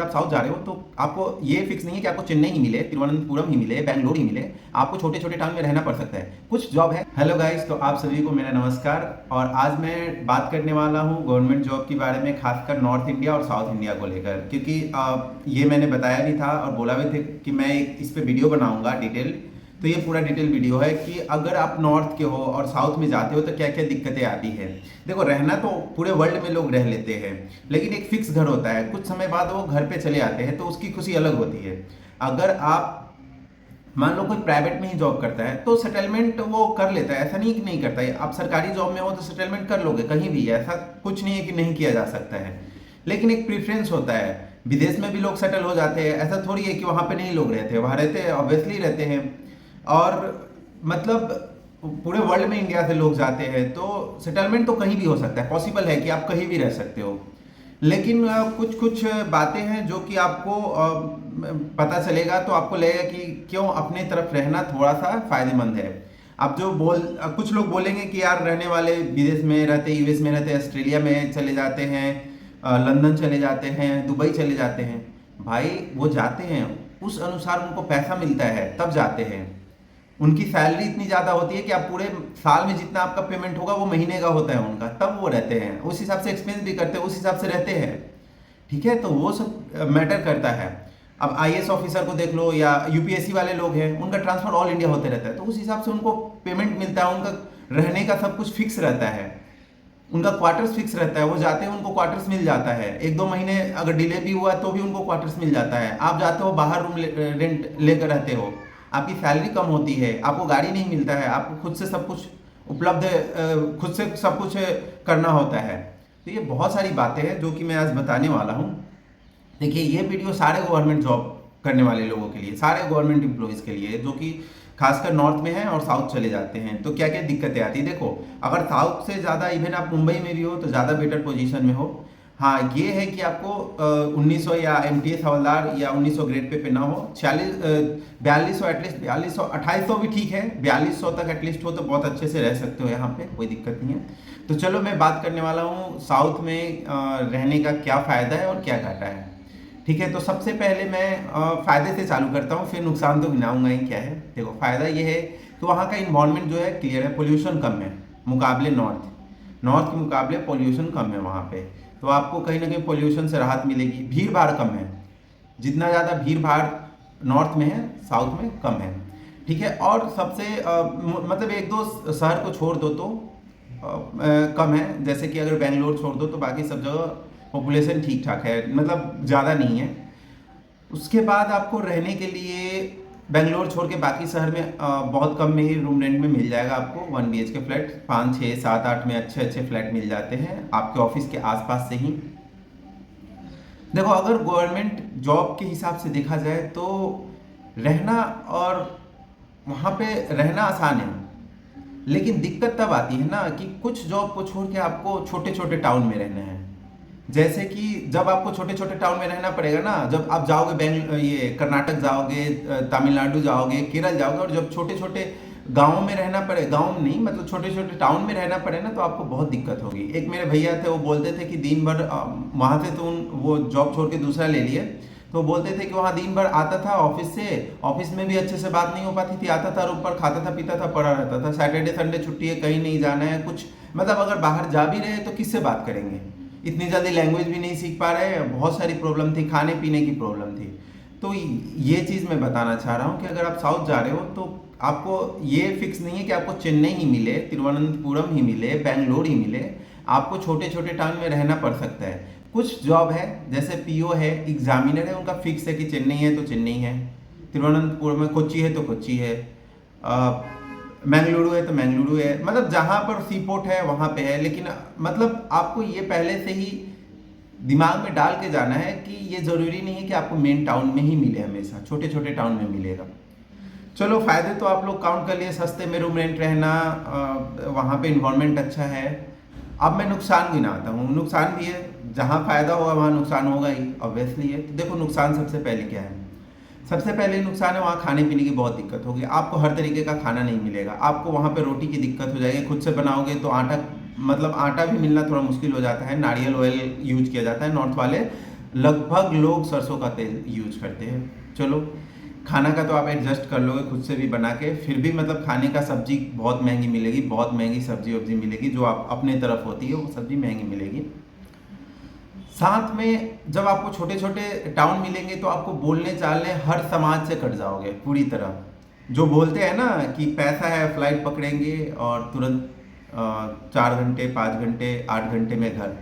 अगर आप साउथ जा रहे हो तो आपको ये फिक्स नहीं है कि आपको चेन्नई ही मिले, तिरुवनंतपुरम ही मिले, बैंगलोर ही मिले, आपको छोटे छोटे टाउन में रहना पड़ सकता है, कुछ जॉब है। हेलो गाइस, तो आप सभी को मेरा नमस्कार। और आज मैं बात करने वाला हूँ गवर्नमेंट जॉब के बारे में, खासकर नॉर्थ इंडिया और साउथ इंडिया को लेकर, क्योंकि ये मैंने बताया भी था और बोला भी थे कि मैं इस पे वीडियो बनाऊंगा डिटेल। तो ये पूरा डिटेल वीडियो है कि अगर आप नॉर्थ के हो और साउथ में जाते हो तो क्या क्या दिक्कतें आती है। देखो, रहना तो पूरे वर्ल्ड में लोग रह लेते हैं, लेकिन एक फिक्स घर होता है, कुछ समय बाद वो घर पे चले आते हैं तो उसकी खुशी अलग होती है। अगर आप मान लो कोई प्राइवेट में ही जॉब करता है तो सेटलमेंट वो कर लेता है, ऐसा नहीं कि नहीं करता है। आप सरकारी जॉब में हो तो सेटलमेंट कर लोगे कहीं भी, ऐसा कुछ नहीं है कि नहीं किया जा सकता है। लेकिन एक प्रेफरेंस होता है, विदेश में भी लोग सेटल हो जाते हैं, ऐसा थोड़ी है कि वहाँ पे नहीं लोग रहते, वहाँ रहते हैं, ऑब्वियसली रहते हैं। और मतलब पूरे वर्ल्ड में इंडिया से लोग जाते हैं तो सेटलमेंट तो कहीं भी हो सकता है, पॉसिबल है कि आप कहीं भी रह सकते हो। लेकिन कुछ कुछ बातें हैं जो कि आपको पता चलेगा तो आपको लगेगा कि क्यों अपने तरफ रहना थोड़ा सा फायदेमंद है। अब कुछ लोग बोलेंगे कि यार रहने वाले विदेश में रहते, यूएस में रहते, ऑस्ट्रेलिया में चले जाते हैं, लंदन चले जाते हैं, दुबई चले जाते हैं। भाई वो जाते हैं, उस अनुसार उनको पैसा मिलता है तब जाते हैं। उनकी सैलरी इतनी ज़्यादा होती है कि आप पूरे साल में जितना आपका पेमेंट होगा वो महीने का होता है उनका, तब वो रहते हैं, उस हिसाब से एक्सपेंस भी करते हैं, उस हिसाब से रहते हैं। ठीक है, तो वो सब मैटर करता है। अब आईएएस ऑफिसर को देख लो या यूपीएससी वाले लोग हैं, उनका ट्रांसफर ऑल इंडिया होते रहता है, तो उस हिसाब से उनको पेमेंट मिलता है, उनका रहने का सब कुछ फिक्स रहता है, उनका क्वार्टर्स फिक्स रहता है। वो जाते हैं, उनको क्वार्टर्स मिल जाता है, एक दो महीने अगर डिले भी हुआ तो भी उनको क्वार्टर्स मिल जाता है। आप जाते हो बाहर रूम रेंट लेकर रहते हो, आपकी सैलरी कम होती है, आपको गाड़ी नहीं मिलता है, आपको खुद से सब कुछ उपलब्ध, खुद से सब कुछ करना होता है। तो ये बहुत सारी बातें हैं जो कि मैं आज बताने वाला हूँ। देखिए, ये वीडियो सारे गवर्नमेंट जॉब करने वाले लोगों के लिए, सारे गवर्नमेंट एम्प्लॉयज़ के लिए जो कि खासकर नॉर्थ में हैं और साउथ चले जाते हैं, तो क्या क्या दिक्कतें आती है। देखो, अगर साउथ से ज़्यादा इवन आप मुंबई में भी हो तो ज़्यादा बेटर पोजीशन में हो। हाँ, ये है कि आपको 1900 या एमटीएस हवलदार या 1900 ग्रेड पे ना हो, 4200 एटलीस्ट, 4200, 2800 भी ठीक है, 4200 तक एटलीस्ट हो तो बहुत अच्छे से रह सकते हो, यहाँ पे कोई दिक्कत नहीं है। तो चलो मैं बात करने वाला हूँ साउथ में रहने का क्या फ़ायदा है और क्या घाटा है। ठीक है, तो सबसे पहले मैं फ़ायदे से चालू करता हूँ, फिर नुकसान तो गिनाऊंगा ही क्या है। देखो, फ़ायदा ये है कि वहाँ का इन्वायरमेंट जो है क्लियर है, पोल्यूशन कम है मुकाबले नॉर्थ के मुकाबले पोल्यूशन कम है वहाँ पे, तो आपको कहीं ना कहीं पोल्यूशन से राहत मिलेगी। भीड़ भाड़ कम है, जितना ज़्यादा भीड़ भाड़ नॉर्थ में है साउथ में कम है। ठीक है, और सबसे मतलब एक दो शहर को छोड़ दो तो कम है, जैसे कि अगर बेंगलोर छोड़ दो तो बाकी सब जगह पॉपुलेशन ठीक ठाक है, मतलब ज़्यादा नहीं है। उसके बाद आपको रहने के लिए बेंगलोर छोड़ के बाकी शहर में बहुत कम में ही रूम रेंट में मिल जाएगा आपको 1 BHK फ्लैट, 5 6 7 8 में अच्छे अच्छे फ्लैट मिल जाते हैं आपके ऑफिस के आसपास से ही। देखो, अगर गवर्नमेंट जॉब के हिसाब से देखा जाए तो रहना और वहाँ पे रहना आसान है, लेकिन दिक्कत तब आती है ना कि कुछ जॉब को छोड़ के आपको छोटे छोटे टाउन में रहना है। जैसे कि जब आपको छोटे छोटे टाउन में रहना पड़ेगा ना, जब आप जाओगे ये कर्नाटक जाओगे, तमिलनाडु जाओगे, केरल जाओगे, और जब छोटे छोटे गाँव में रहना पड़े, गाँव में नहीं मतलब छोटे छोटे टाउन में रहना पड़े ना, तो आपको बहुत दिक्कत होगी। एक मेरे भैया थे, वो बोलते थे कि दिन भर वहाँ से तो वो जॉब छोड़ के दूसरा ले लिए, तो बोलते थे कि वहाँ दिन भर आता था ऑफिस से, ऑफिस में भी अच्छे से बात नहीं हो पाती थी, आता था रूम पर, खाता था, पीता था, पड़ा रहता था, सैटरडे संडे छुट्टी है, कहीं नहीं जाना है कुछ, मतलब अगर बाहर जा भी रहे तो किससे बात करेंगे, इतनी जल्दी लैंग्वेज भी नहीं सीख पा रहे, बहुत सारी प्रॉब्लम थी, खाने पीने की प्रॉब्लम थी। तो ये चीज़ मैं बताना चाह रहा हूँ कि अगर आप साउथ जा रहे हो तो आपको ये फिक्स नहीं है कि आपको चेन्नई ही मिले, तिरुवनंतपुरम ही मिले, बेंगलोर ही मिले, आपको छोटे छोटे टाउन में रहना पड़ सकता है। कुछ जॉब है जैसे पीओ है, एग्जामिनर है, उनका फिक्स है कि चेन्नई है तो चेन्नई है, तिरुवनंतपुरम में कोच्चि है तो कोच्चि है, मैंगलुरु है तो मैंगलुरु है, मतलब जहाँ पर सी पोर्ट है वहाँ पे है। लेकिन मतलब आपको ये पहले से ही दिमाग में डाल के जाना है कि ये ज़रूरी नहीं है कि आपको मेन टाउन में ही मिले, हमेशा छोटे छोटे टाउन में मिलेगा। चलो, फ़ायदे तो आप लोग काउंट कर लिए, सस्ते में रूम रेंट रहना, वहाँ पे इन्वायरमेंट अच्छा है। अब मैं नुकसान गिनाता हूँ, नुकसान भी है, जहाँ फ़ायदा होगा वहाँ नुकसान होगा ही, ऑब्वियसली है। तो देखो, नुकसान सबसे पहले क्या है। सबसे पहले नुकसान है, वहाँ खाने पीने की बहुत दिक्कत होगी, आपको हर तरीके का खाना नहीं मिलेगा, आपको वहाँ पे रोटी की दिक्कत हो जाएगी, खुद से बनाओगे तो आटा, मतलब आटा भी मिलना थोड़ा मुश्किल हो जाता है, नारियल ऑयल यूज किया जाता है नॉर्थ वाले लगभग लोग सरसों का तेल यूज करते हैं। चलो, खाना का तो आप एडजस्ट कर लोगे खुद से भी बना के, फिर भी मतलब खाने का सब्जी बहुत महंगी मिलेगी, बहुत महंगी सब्जी वब्जी मिलेगी, जो आप अपने तरफ होती है वो सब्जी महंगी मिलेगी। साथ में जब आपको छोटे छोटे टाउन मिलेंगे तो आपको बोलने चालने हर समाज से कट जाओगे पूरी तरह। जो बोलते हैं ना कि पैसा है फ्लाइट पकड़ेंगे और तुरंत 4 घंटे 5 घंटे 8 घंटे में घर।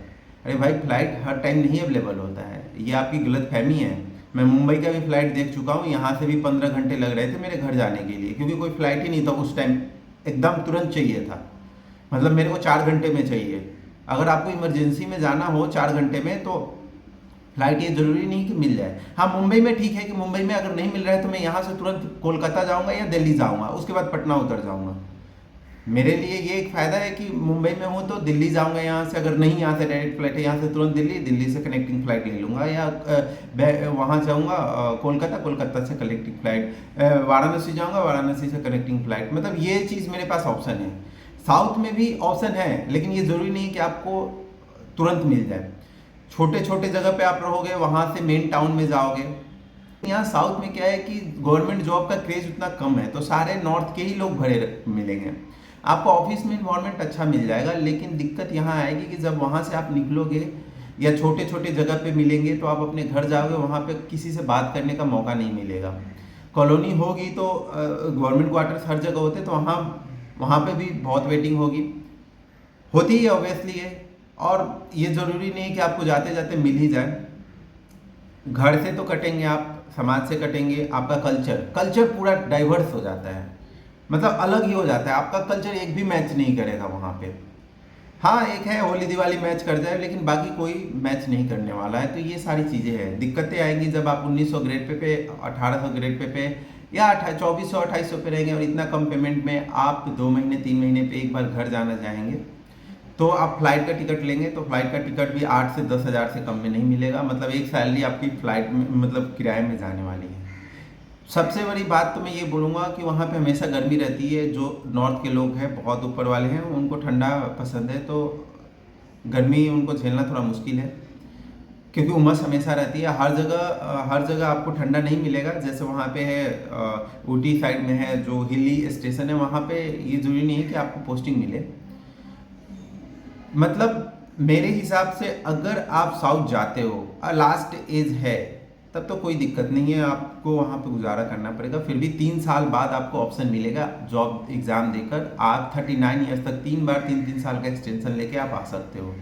अरे भाई, फ्लाइट हर टाइम नहीं अवेलेबल होता है, ये आपकी गलत फहमी है। मैं मुंबई का भी फ्लाइट देख चुका हूँ, यहाँ से भी 15 घंटे लग रहे थे मेरे घर जाने के लिए, क्योंकि कोई फ्लाइट ही नहीं था उस टाइम, एकदम तुरंत चाहिए था। मतलब मेरे को 4 घंटे में चाहिए। अगर आपको इमरजेंसी में जाना हो 4 घंटे में तो फ्लाइट, ये जरूरी नहीं कि मिल जाए। हाँ, मुंबई में ठीक है कि मुंबई में अगर नहीं मिल रहा है तो मैं यहाँ से तुरंत कोलकाता जाऊँगा या दिल्ली जाऊँगा, उसके बाद पटना उतर जाऊँगा। मेरे लिए ये एक फ़ायदा है कि मुंबई में हूँ तो दिल्ली जाऊँगा यहाँ से, अगर नहीं यहाँ से डायरेक्ट फ्लाइट है यहाँ से तुरंत दिल्ली, दिल्ली से कनेक्टिंग फ़्लाइट ले लूँगा, या वहाँ जाऊँगा कोलकाता, कोलकाता से कनेक्टिंग फ़्लाइट, वाराणसी जाऊँगा, वाराणसी से कनेक्टिंग फ़्लाइट। मतलब ये चीज़ मेरे पास ऑप्शन है। साउथ में भी ऑप्शन है, लेकिन ये ज़रूरी नहीं कि आपको तुरंत मिल जाए। छोटे छोटे जगह पे आप रहोगे, वहाँ से मेन टाउन में जाओगे। यहाँ साउथ में क्या है कि गवर्नमेंट जॉब का क्रेज उतना कम है, तो सारे नॉर्थ के ही लोग भरे मिलेंगे। आपको ऑफिस में इन्वायरमेंट अच्छा मिल जाएगा, लेकिन दिक्कत यहाँ आएगी कि जब वहाँ से आप निकलोगे या छोटे छोटे जगह पे मिलेंगे तो आप अपने घर जाओगे, वहाँ पे किसी से बात करने का मौका नहीं मिलेगा। कॉलोनी होगी तो गवर्नमेंट क्वार्टर्स हर जगह होते, तो वहाँ वहाँ पे भी बहुत वेटिंग होगी, होती है ऑब्वियसली है। और ये ज़रूरी नहीं कि आपको जाते जाते मिल ही जाए। घर से तो कटेंगे आप, समाज से कटेंगे, आपका कल्चर कल्चर पूरा डाइवर्स हो जाता है, मतलब अलग ही हो जाता है। आपका कल्चर एक भी मैच नहीं करेगा वहाँ पे। हाँ, एक है होली दिवाली मैच कर जाए, लेकिन बाकी कोई मैच नहीं करने वाला है। तो ये सारी चीज़ें हैं, दिक्कतें आएंगी जब आप 1900 ग्रेड पे 1800 ग्रेड पे या 2400 2800 पे रहेंगे और इतना कम पेमेंट में आप 2 महीने 3 महीने पे एक बार घर जाना चाहेंगे, तो आप फ्लाइट का टिकट लेंगे तो फ्लाइट का टिकट भी 8 से 10 हज़ार से कम में नहीं मिलेगा। मतलब एक सैलरी आपकी फ्लाइट में मतलब किराए में जाने वाली है। सबसे बड़ी बात तो मैं ये बोलूँगा कि वहाँ पे हमेशा गर्मी रहती है। जो नॉर्थ के लोग हैं, बहुत ऊपर वाले हैं, उनको ठंडा पसंद है, तो गर्मी उनको झेलना थोड़ा मुश्किल है, क्योंकि उमस हमेशा रहती है। हर जगह आपको ठंडा नहीं मिलेगा। जैसे वहाँ पे है ऊटी साइड में है जो हिली स्टेशन है, वहाँ पे ये ज़रूरी नहीं है कि आपको पोस्टिंग मिले। मतलब मेरे हिसाब से अगर आप साउथ जाते हो और लास्ट एज है, तब तो कोई दिक्कत नहीं है, आपको वहाँ पे गुजारा करना पड़ेगा। फिर भी 3 साल बाद आपको ऑप्शन मिलेगा जॉब एग्ज़ाम देकर, आप 39 ईयर्स तक 3 बार 3-3 साल का एक्सटेंशन लेके आप आ सकते हो।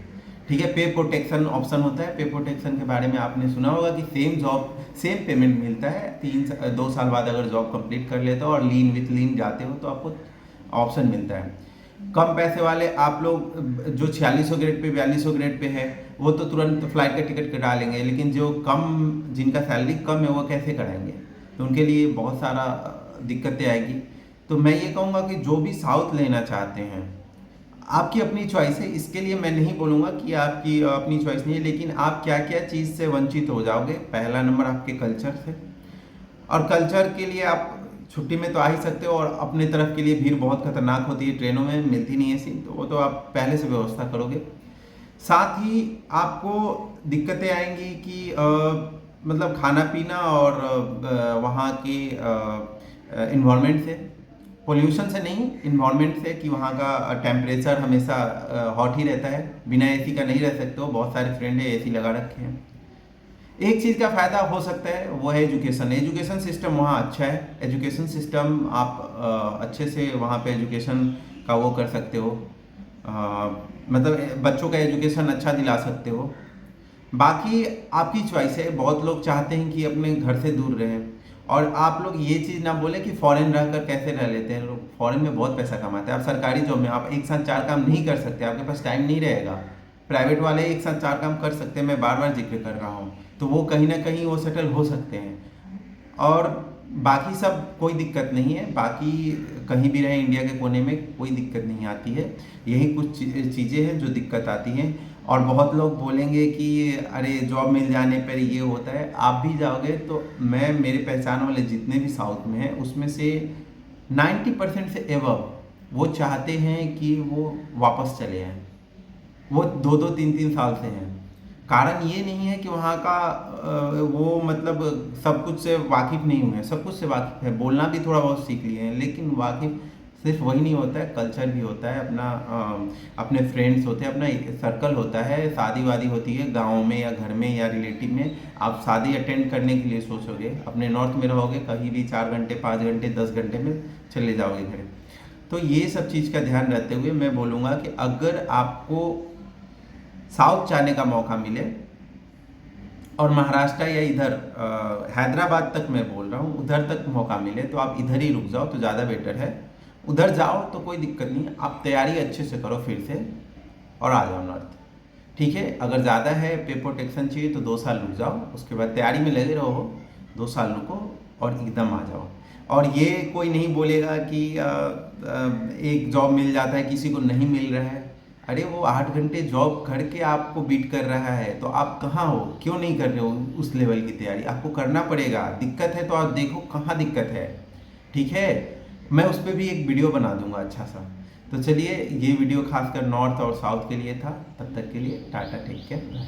ठीक है, पे प्रोटेक्शन ऑप्शन होता है। पे प्रोटेक्शन के बारे में आपने सुना होगा कि सेम जॉब सेम पेमेंट मिलता है। 2 साल बाद अगर जॉब कंप्लीट कर लेते हो और लीन विथ लीन जाते हो तो आपको ऑप्शन मिलता है। कम पैसे वाले आप लोग जो 4600 ग्रेड पे 4200 ग्रेड पे है, वो तो तुरंत फ्लाइट का टिकट कटा लेंगे, लेकिन जो जिनका सैलरी कम है वो कैसे कराएंगे, तो उनके लिए बहुत सारा दिक्कतें आएगी। तो मैं ये कहूँगा कि जो भी साउथ लेना चाहते हैं, आपकी अपनी चॉइस है, इसके लिए मैं नहीं बोलूँगा कि आपकी अपनी चॉइस नहीं है, लेकिन आप क्या क्या चीज़ से वंचित हो जाओगे। पहला नंबर आपके कल्चर से, और कल्चर के लिए आप छुट्टी में तो आ ही सकते हो, और अपने तरफ के लिए भीड़ बहुत खतरनाक होती है, ट्रेनों में मिलती नहीं है सीट, तो वो तो आप पहले से व्यवस्था करोगे। साथ ही आपको दिक्कतें आएंगी कि मतलब खाना पीना और वहाँ के इन्वायरमेंट से, पोल्यूशन से नहीं, इन्वायरमेंट से, कि वहाँ का टेम्परेचर हमेशा हॉट ही रहता है, बिना एसी का नहीं रह सकते हो। बहुत सारे फ्रेंड है एसी लगा रखे हैं। एक चीज़ का फ़ायदा हो सकता है वो है एजुकेशन। एजुकेशन सिस्टम वहाँ अच्छा है। एजुकेशन सिस्टम आप अच्छे से वहाँ पे एजुकेशन का वो कर सकते हो, मतलब बच्चों का एजुकेशन अच्छा दिला सकते हो। बाकी आपकी चॉइस है। बहुत लोग चाहते हैं कि अपने घर से दूर रहें, और आप लोग ये चीज़ ना बोले कि फॉरेन रहकर कैसे रह लेते हैं लोग। फॉरेन में बहुत पैसा कमाते हैं। आप सरकारी जॉब में आप एक साथ 4 काम नहीं कर सकते, आपके पास टाइम नहीं रहेगा। प्राइवेट वाले एक साथ 4 काम कर सकते हैं, मैं बार बार जिक्र कर रहा हूँ, तो वो कहीं ना कहीं वो सेटल हो सकते हैं। और बाकी सब कोई दिक्कत नहीं है, बाकी कहीं भी रहें इंडिया के कोने में कोई दिक्कत नहीं आती है। यही कुछ चीज़ें हैं जो दिक्कत आती हैं। और बहुत लोग बोलेंगे कि अरे जॉब मिल जाने पर ये होता है। आप भी जाओगे तो मैं, मेरे पहचान वाले जितने भी साउथ में हैं उसमें से 90% से एवब वो चाहते हैं कि वो वापस चले आएँ। वो 2-2 3-3 साल से हैं, कारण ये नहीं है कि वहाँ का वो मतलब सब कुछ से वाकिफ़ नहीं हुए हैं, सब कुछ से वाकिफ़ है, बोलना भी थोड़ा बहुत सीख लिए हैं, लेकिन वाकिफ़ सिर्फ वही नहीं होता है, कल्चर भी होता है अपना, अपने फ्रेंड्स होते हैं, अपना सर्कल होता है, शादी वादी होती है गाँव में या घर में या रिलेटिव में। आप शादी अटेंड करने के लिए सोचोगे, अपने नॉर्थ में रहोगे, कहीं भी 4 घंटे 5 घंटे 10 घंटे में चले जाओगे घर। तो ये सब चीज़ का ध्यान रखते हुए मैं बोलूँगा कि अगर आपको साउथ जाने का मौका मिले और महाराष्ट्र या इधर हैदराबाद तक मैं बोल रहा हूँ, उधर तक मौका मिले तो आप इधर ही रुक जाओ तो ज़्यादा बेटर है। उधर जाओ तो कोई दिक्कत नहीं है, आप तैयारी अच्छे से करो फिर से और आ जाओ नॉर्थ। ठीक है, अगर ज़्यादा है पे प्रोटेक्शन चाहिए तो 2 साल रुक जाओ, उसके बाद तैयारी में लगे रहो, 2 साल रुको और एकदम आ जाओ। और ये कोई नहीं बोलेगा कि एक जॉब मिल जाता है, किसी को नहीं मिल रहा है। अरे वो 8 घंटे जॉब करके आपको बीट कर रहा है तो आप कहाँ हो, क्यों नहीं कर रहे हो उस लेवल की तैयारी? आपको करना पड़ेगा। दिक्कत है तो आप देखो कहाँ दिक्कत है। ठीक है, मैं उस पर भी एक वीडियो बना दूंगा अच्छा सा। तो चलिए, ये वीडियो खासकर नॉर्थ और साउथ के लिए था। तब तक के लिए टाटा, टेक केयर।